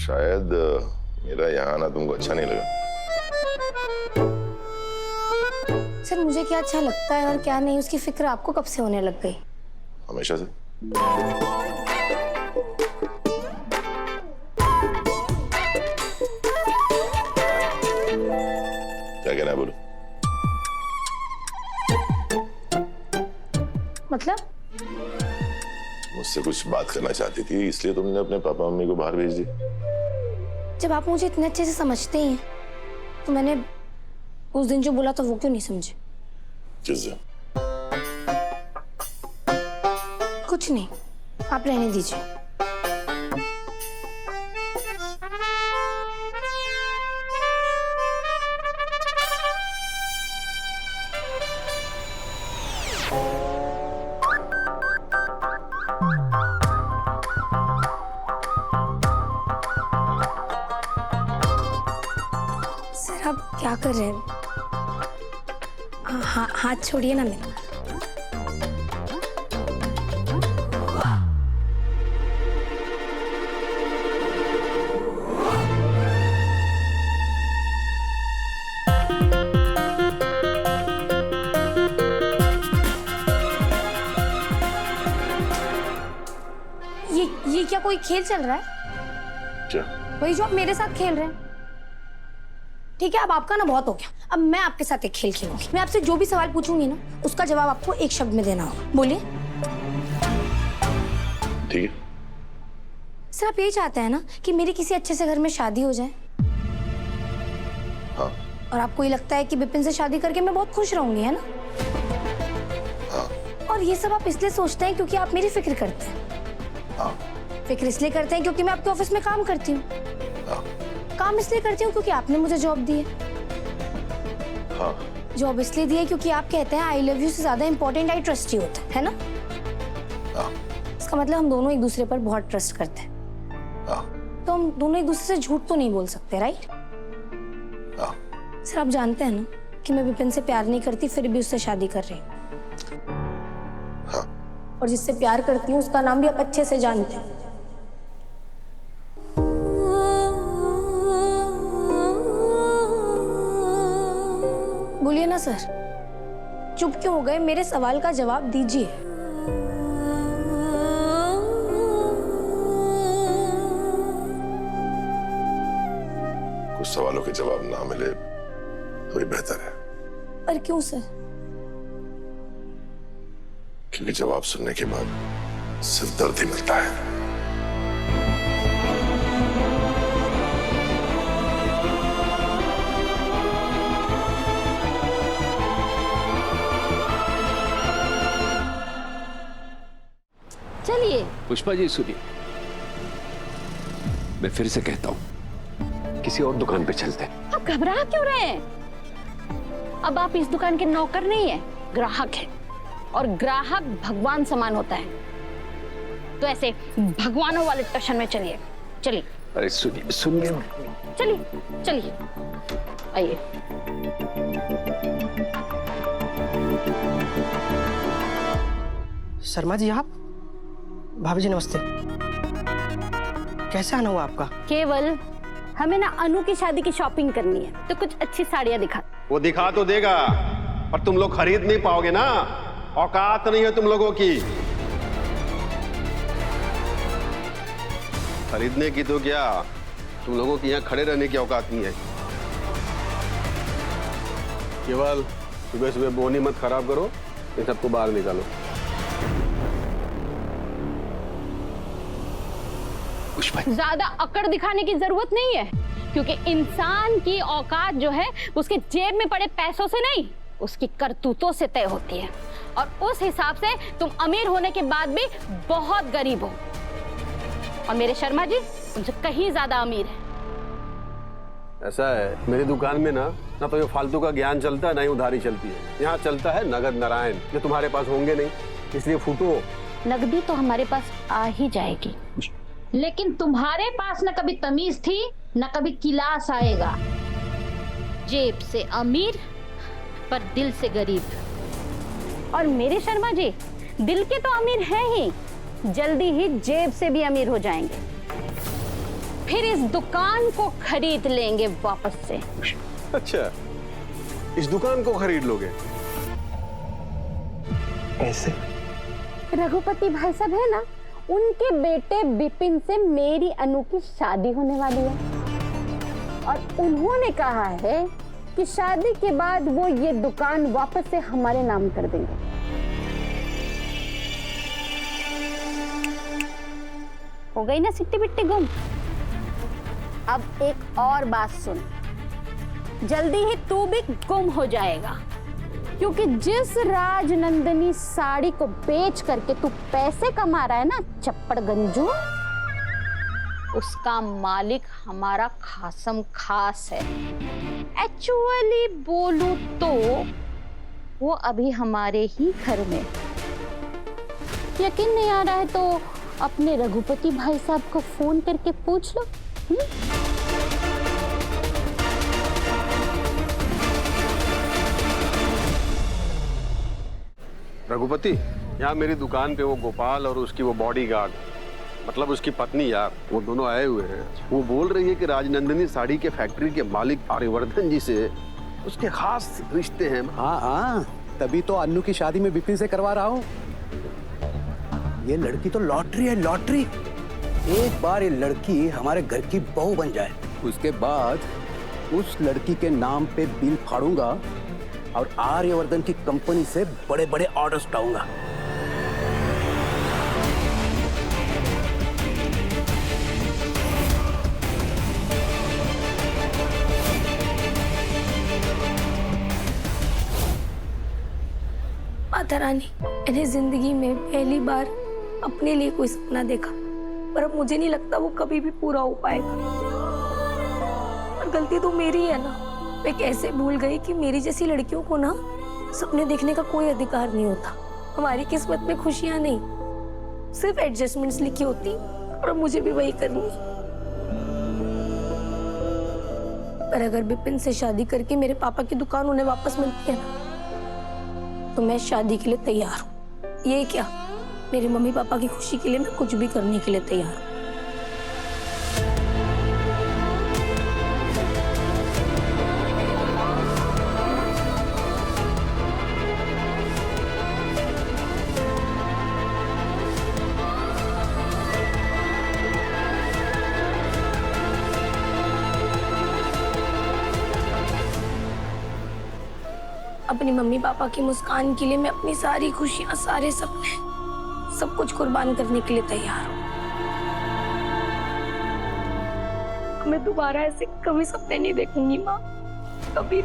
शायद मेरा यहाँ आना तुमको अच्छा नहीं लगा। सर मुझे क्या अच्छा लगता है और क्या नहीं उसकी फिक्र आपको कब से होने लग गई? हमेशा से। क्या कहना है बोलो। मतलब? मुझसे कुछ बात करना चाहती थी इसलिए तुमने अपने पापा मम्मी को बाहर भेज दिया। जब आप मुझे इतने अच्छे से समझते ही हैं तो मैंने उस दिन जो बोला था वो क्यों नहीं समझे? किस दिन? कुछ नहीं, आप रहने दीजिए। सर आप क्या कर रहे हैं? हाथ छोड़िए ना मेरा। ये क्या कोई खेल चल रहा है? क्या? वही जो आप मेरे साथ खेल रहे हैं। ठीक है अब आपका ना बहुत हो गया। अब मैं आपके साथ एक खेल खेलूंगी। मैं आपसे जो भी सवाल पूछूंगी ना उसका जवाब आपको एक शब्द में देना होगा। बोलिए। ठीक है। सर आप यही चाहते हैं ना कि मेरी किसी अच्छे से घर में शादी हो जाए? हाँ। और आपको ये लगता है कि विपिन से शादी करके मैं बहुत खुश रहूंगी, है ना? हाँ। और ये सब आप इसलिए सोचते हैं क्योंकि आप मेरी फिक्र करते हैं? हाँ। फिक्र इसलिए करते हैं क्योंकि मैं आपके ऑफिस में काम करती हूँ? हाँ। काम इसलिए करती हूँ क्योंकि आपने मुझे जॉब दी है? हाँ। जॉब इसलिए दी है क्योंकि आप कहते हैं आई लव यू से ज्यादा इंपॉर्टेंट आई ट्रस्ट यू होता है ना? हाँ। इसका मतलब हम दोनों एक दूसरे पर बहुत ट्रस्ट करते हैं। हाँ। तो हम दोनों एक दूसरे से झूठ तो नहीं बोल सकते, राइट? हाँ। सर आप जानते हैं ना कि मैं विपिन से प्यार नहीं करती फिर भी उससे शादी कर रही हूँ। हाँ। और जिससे प्यार करती हूँ उसका नाम भी आप अच्छे से जानते हैं। बोलिए ना सर, चुप क्यों हो गए? मेरे सवाल का जवाब दीजिए। कुछ सवालों के जवाब ना मिले तो ही बेहतर है। पर क्यों सर? क्योंकि जवाब सुनने के बाद सिर्फ दर्द ही मिलता है। चलिए। पुष्पा जी सुनिए, मैं फिर से कहता हूँ किसी और दुकान पे चलते हैं। आप घबरा क्यों रहे हैं? अब आप इस दुकान के नौकर नहीं है, ग्राहक है। और ग्राहक भगवान समान होता है। तो ऐसे भगवानों वाले टशन में चलिए। चलिए। अरे सुनिए सुनिए। चलिए चलिए आइए। शर्मा जी आप? भाभी जी नमस्ते। कैसे आना हुआ आपका? केवल हमें ना अनु की शादी की शॉपिंग करनी है तो कुछ अच्छी साड़ियां दिखा। वो दिखा तो देगा पर तुम लोग खरीद नहीं पाओगे ना। औकात नहीं है तुम लोगों की। खरीदने की तो क्या, तुम लोगों की यहाँ खड़े रहने की औकात नहीं है। केवल सुबह सुबह बोनी मत खराब करो, इन सबको बाहर निकालो। ज्यादा अकड़ दिखाने की जरूरत नहीं है क्योंकि इंसान की औकात जो है उसके जेब में पड़े पैसों से नहीं, उसकी करतूतों से तय होती है। और उस हिसाब से तुम अमीर होने के बाद भी बहुत गरीब हो। और मेरे शर्मा जी तुमसे कहीं ज्यादा अमीर है। ऐसा है, मेरी दुकान में ना तो ये फालतू का ज्ञान चलता है ना ही उधारी चलती है। यहाँ चलता है नगद नारायण, जो तुम्हारे पास होंगे नहीं, इसलिए फूटो। नगदी तो हमारे पास आ ही जाएगी, लेकिन तुम्हारे पास न कभी तमीज थी न कभी किलास आएगा। जेब से अमीर पर दिल से गरीब। और मेरे शर्मा जी दिल के तो अमीर हैं ही, जल्दी ही जेब से भी अमीर हो जाएंगे। फिर इस दुकान को खरीद लेंगे वापस से। अच्छा, इस दुकान को खरीद लोगे? कैसे? रघुपति भाई साहब है ना, उनके बेटे बिपिन से मेरी अनु की शादी होने वाली है और उन्होंने कहा है कि शादी के बाद वो ये दुकान वापस से हमारे नाम कर देंगे। हो गई ना सिट्टी बिट्टी गुम। अब एक और बात सुन, जल्दी ही तू भी गुम हो जाएगा, क्योंकि जिस राजनंदिनी साड़ी को बेच करके तू पैसे कमा रहा है ना चप्पड़ गंजू, उसका मालिक हमारा खासम खास है। एक्चुअली बोलूं तो वो अभी हमारे ही घर में। यकीन नहीं आ रहा है तो अपने रघुपति भाई साहब को फोन करके पूछ लो। रघुपति, यहाँ मेरी दुकान पे वो गोपाल और उसकी वो बॉडीगार्ड, मतलब उसकी पत्नी यार, वो दोनों आए हुए हैं। वो बोल रही है कि राजनंदिनी साड़ी के फैक्ट्री के मालिक आर्यवर्धन जी से उसके खास रिश्ते हैं। हाँ हाँ, तभी तो अन्नू की शादी में बिपिन से करवा रहा हूँ। ये लड़की तो लॉटरी है, लॉटरी। एक बार ये लड़की हमारे घर की बहू बन जाए, उसके बाद उस लड़की के नाम पे बिल फाड़ूंगा और आर्यवर्धन की कंपनी से बड़े बड़े ऑर्डर्स उठाऊंगा। माता रानी, मैंने जिंदगी में पहली बार अपने लिए कोई सपना देखा, पर अब मुझे नहीं लगता वो कभी भी पूरा हो पाएगा। और गलती तो मेरी है ना, मैं कैसे भूल गई कि मेरी जैसी लड़कियों को ना सपने देखने का कोई अधिकार नहीं होता। हमारी किस्मत में खुशियां नहीं, सिर्फ एडजस्टमेंट्स लिखी होती, और अब मुझे भी वही करनी है। पर अगर बिपिन से शादी करके मेरे पापा की दुकान उन्हें वापस मिलती है ना, तो मैं शादी के लिए तैयार हूँ। ये क्या, मेरे मम्मी पापा की खुशी के लिए मैं कुछ भी करने के लिए तैयार हूँ। अपनी मम्मी पापा की मुस्कान के लिए मैं अपनी सारी खुशियां, सारे सपने, सब कुछ कुर्बान करने के लिए तैयार हूँ। मैं दोबारा ऐसे कभी सपने नहीं देखूंगी माँ, कभी।